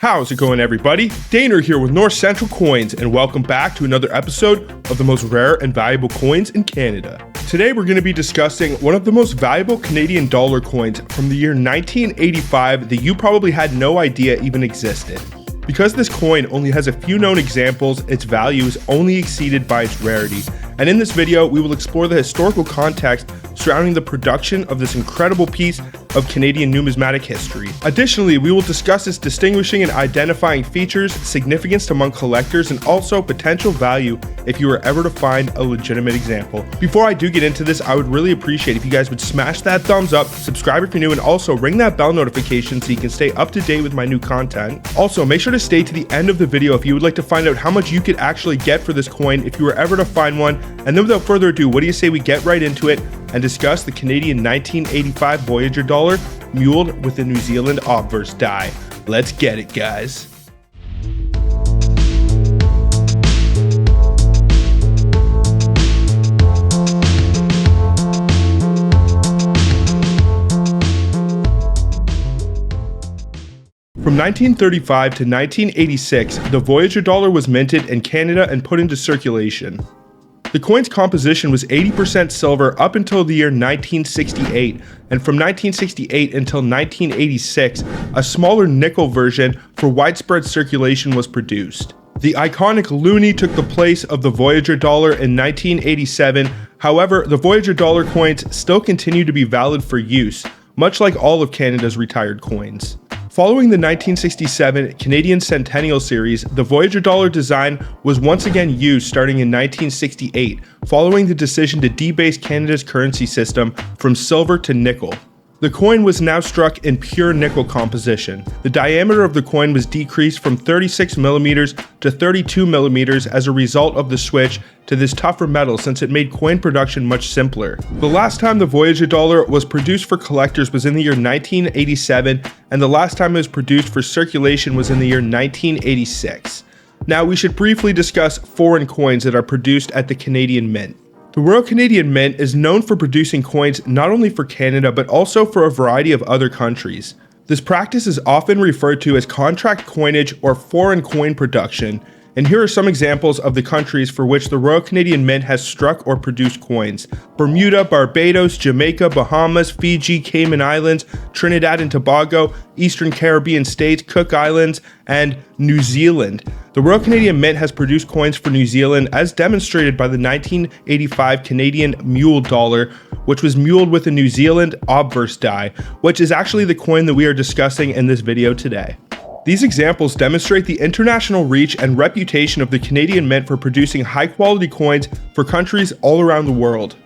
How's it going, everybody? Daner here with North Central Coins, and welcome back to another episode of the most rare and valuable coins in Canada. Today we're going to be discussing one of the most valuable Canadian dollar coins from the year 1985 that you probably had no idea even existed. Because this coin only has a few known examples, its value is only exceeded by its rarity. And in this video, we will explore the historical context surrounding the production of this incredible piece of Canadian numismatic history. Additionally, we will discuss its distinguishing and identifying features, significance among collectors, and also potential value if you were ever to find a legitimate example. Before I do get into this, I would really appreciate if you guys would smash that thumbs up, subscribe if you're new, and also ring that bell notification so you can stay up to date with my new content. Also, make sure to stay to the end of the video if you would like to find out how much you could actually get for this coin if you were ever to find one. And then without further ado, what do you say we get right into it and discuss the Canadian 1985 Voyageur dollar muled with the New Zealand Obverse Die. Let's get it, guys. From 1935 to 1986, the Voyageur dollar was minted in Canada and put into circulation. The coin's composition was 80% silver up until the year 1968, and from 1968 until 1986, a smaller nickel version for widespread circulation was produced. The iconic Loonie took the place of the Voyageur dollar in 1987. However, the Voyageur dollar coins still continue to be valid for use, much like all of Canada's retired coins. Following the 1967 Canadian Centennial Series, the Voyageur dollar design was once again used starting in 1968, following the decision to debase Canada's currency system from silver to nickel. The coin was now struck in pure nickel composition. The diameter of the coin was decreased from 36mm to 32mm as a result of the switch to this tougher metal, since it made coin production much simpler. The last time the Voyageur dollar was produced for collectors was in the year 1987, and the last time it was produced for circulation was in the year 1986. Now we should briefly discuss foreign coins that are produced at the Canadian Mint. The Royal Canadian Mint is known for producing coins not only for Canada but also for a variety of other countries. This practice is often referred to as contract coinage or foreign coin production, and here are some examples of the countries for which the Royal Canadian Mint has struck or produced coins: Bermuda, Barbados, Jamaica, Bahamas, Fiji, Cayman Islands, Trinidad and Tobago, Eastern Caribbean states, Cook Islands, and New Zealand. The Royal Canadian Mint has produced coins for New Zealand as demonstrated by the 1985 Canadian Mule dollar, which was muled with the New Zealand Obverse Die, which is actually the coin that we are discussing in this video today. These examples demonstrate the international reach and reputation of the Canadian Mint for producing high-quality coins for countries all around the world.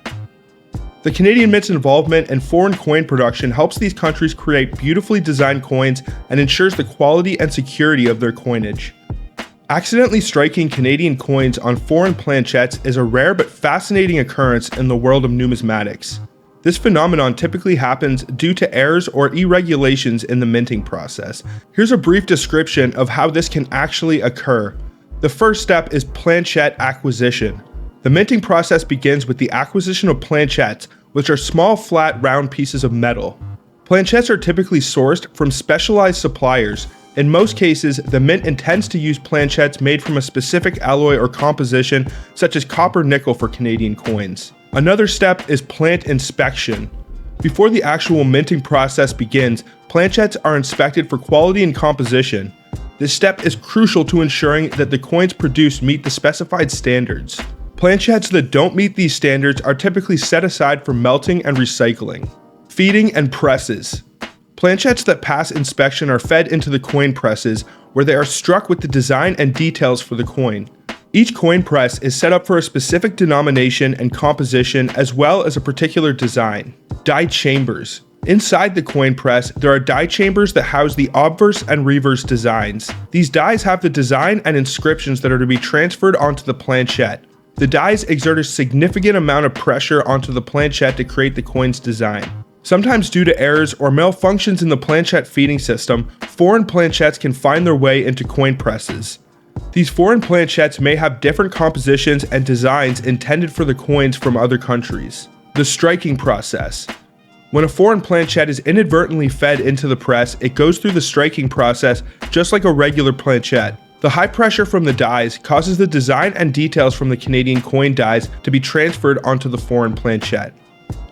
The Canadian Mint's involvement in foreign coin production helps these countries create beautifully designed coins and ensures the quality and security of their coinage. Accidentally striking Canadian coins on foreign planchettes is a rare but fascinating occurrence in the world of numismatics. This phenomenon typically happens due to errors or irregulations in the minting process. Here's a brief description of how this can actually occur. The first step is planchette acquisition. The minting process begins with the acquisition of planchettes, which are small, flat, round pieces of metal. Planchettes are typically sourced from specialized suppliers. In most cases, the mint intends to use planchettes made from a specific alloy or composition, such as copper nickel for Canadian coins. Another step is plant inspection. Before the actual minting process begins, planchettes are inspected for quality and composition. This step is crucial to ensuring that the coins produced meet the specified standards. Planchettes that don't meet these standards are typically set aside for melting and recycling. Feeding and presses. Planchettes that pass inspection are fed into the coin presses, where they are struck with the design and details for the coin. Each coin press is set up for a specific denomination and composition as well as a particular design. Die chambers. Inside the coin press, there are die chambers that house the obverse and reverse designs. These dies have the design and inscriptions that are to be transferred onto the planchette. The dies exert a significant amount of pressure onto the planchette to create the coin's design. Sometimes due to errors or malfunctions in the planchette feeding system, foreign planchettes can find their way into coin presses. These foreign planchettes may have different compositions and designs intended for the coins from other countries. The striking process. When a foreign planchette is inadvertently fed into the press, it goes through the striking process just like a regular planchette. The high pressure from the dies causes the design and details from the Canadian coin dies to be transferred onto the foreign planchette.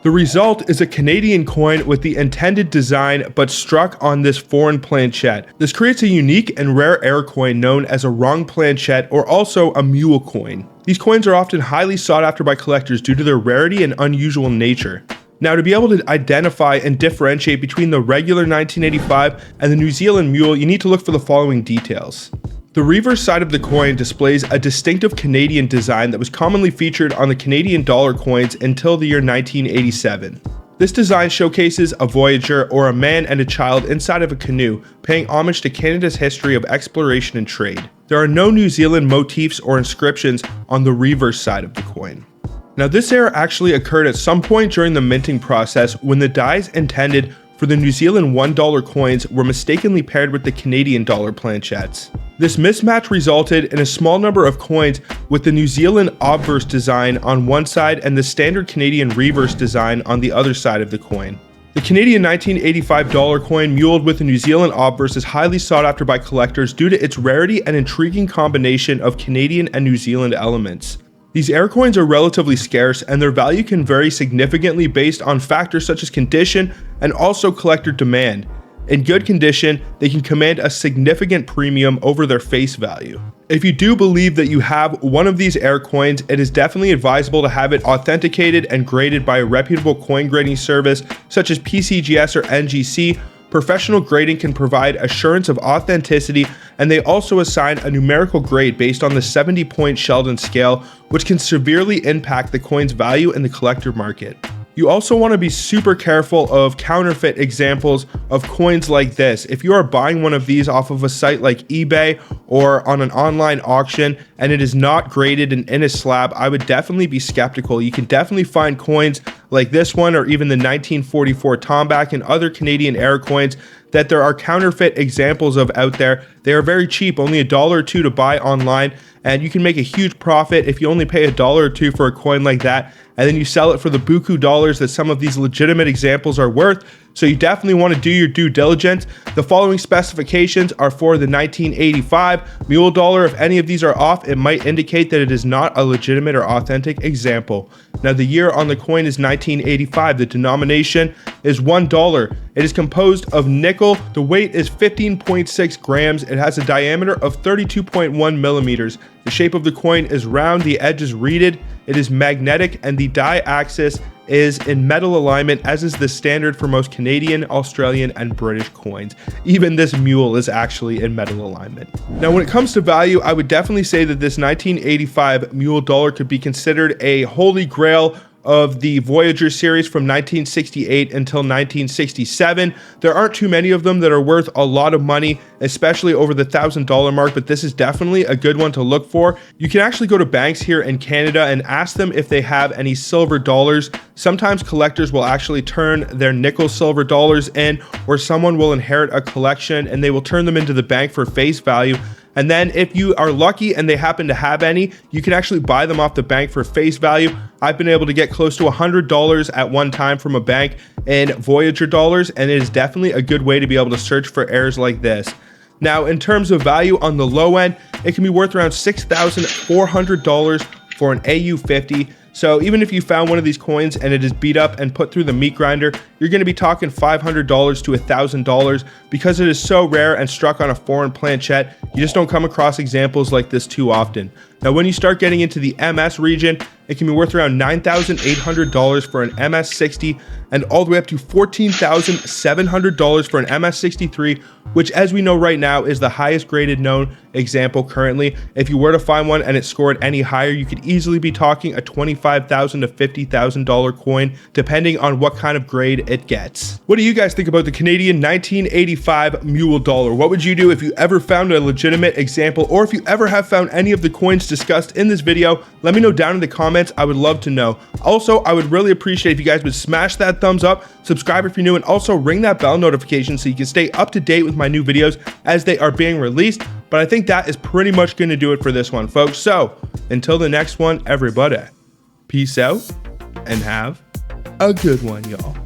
The result is a Canadian coin with the intended design but struck on this foreign planchette. This creates a unique and rare air coin known as a wrong planchette, or also a mule coin. These coins are often highly sought after by collectors due to their rarity and unusual nature. Now, to be able to identify and differentiate between the regular 1985 and the New Zealand mule, you need to look for the following details. The reverse side of the coin displays a distinctive Canadian design that was commonly featured on the Canadian dollar coins until the year 1987. This design showcases a voyageur, or a man and a child inside of a canoe, paying homage to Canada's history of exploration and trade. There are no New Zealand motifs or inscriptions on the reverse side of the coin. Now, this error actually occurred at some point during the minting process when the dies intended for the New Zealand $1 coins were mistakenly paired with the Canadian dollar planchettes. This mismatch resulted in a small number of coins with the New Zealand Obverse design on one side and the standard Canadian reverse design on the other side of the coin. The Canadian 1985 dollar coin muled with the New Zealand Obverse is highly sought after by collectors due to its rarity and intriguing combination of Canadian and New Zealand elements. These air coins are relatively scarce, and their value can vary significantly based on factors such as condition and also collector demand. In good condition, they can command a significant premium over their face value. If you do believe that you have one of these air coins, it is definitely advisable to have it authenticated and graded by a reputable coin grading service such as PCGS or NGC. Professional grading can provide assurance of authenticity, and they also assign a numerical grade based on the 70-point Sheldon scale, which can severely impact the coin's value in the collector market. You also want to be super careful of counterfeit examples of coins like this. If you are buying one of these off of a site like eBay or on an online auction and it is not graded and in a slab, I would definitely be skeptical. You can definitely find coins like this one, or even the 1944 Tomback and other Canadian air coins that there are counterfeit examples of out there. They are very cheap, only $1 or $2 to buy online, and you can make a huge profit if you only pay $1 or $2 for a coin like that, and then you sell it for the buku dollars that some of these legitimate examples are worth. So you definitely want to do your due diligence. The following specifications are for the 1985 mule dollar. If any of these are off, it might indicate that it is not a legitimate or authentic example. Now, the year on the coin is 1985. The denomination is $1. It is composed of nickel. The weight is 15.6 grams. It has a diameter of 32.1 millimeters. The shape of the coin is round, the edge is reeded, it is magnetic, and the die axis is in metal alignment, as is the standard for most Canadian, Australian, and British coins. Even this mule is actually in metal alignment. Now, when it comes to value, I would definitely say that this 1985 mule dollar could be considered a holy grail of the Voyageur series from 1968 until 1967. There aren't too many of them that are worth a lot of money, especially over the $1,000 mark, but this is definitely a good one to look for. You can actually go to banks here in Canada and ask them if they have any silver dollars. Sometimes collectors will actually turn their nickel silver dollars in, or someone will inherit a collection and they will turn them into the bank for face value. And then if you are lucky and they happen to have any, you can actually buy them off the bank for face value. I've been able to get close to $100 at one time from a bank in Voyageur dollars, and it is definitely a good way to be able to search for errors like this. Now, in terms of value on the low end, it can be worth around $6,400 for an AU50. So even if you found one of these coins and it is beat up and put through the meat grinder, you're going to be talking $500 to $1,000 because it is so rare and struck on a foreign planchette. You just don't come across examples like this too often. Now, when you start getting into the MS region, it can be worth around $9,800 for an MS60 and all the way up to $14,700 for an MS63, which, as we know right now, is the highest graded known example currently. If you were to find one and it scored any higher, you could easily be talking a $25,000 to $50,000 coin, depending on what kind of grade it gets. What do you guys think about the Canadian 1985 mule dollar? What would you do if you ever found a legitimate example, or if you ever have found any of the coins discussed in this video? Let me know down in the comments. I would love to know. Also, I would really appreciate if you guys would smash that thumbs up, subscribe if you're new, and also ring that bell notification so you can stay up to date with my new videos as they are being released. But I think that is pretty much going to do it for this one, folks. So until the next one, everybody, peace out and have a good one, y'all.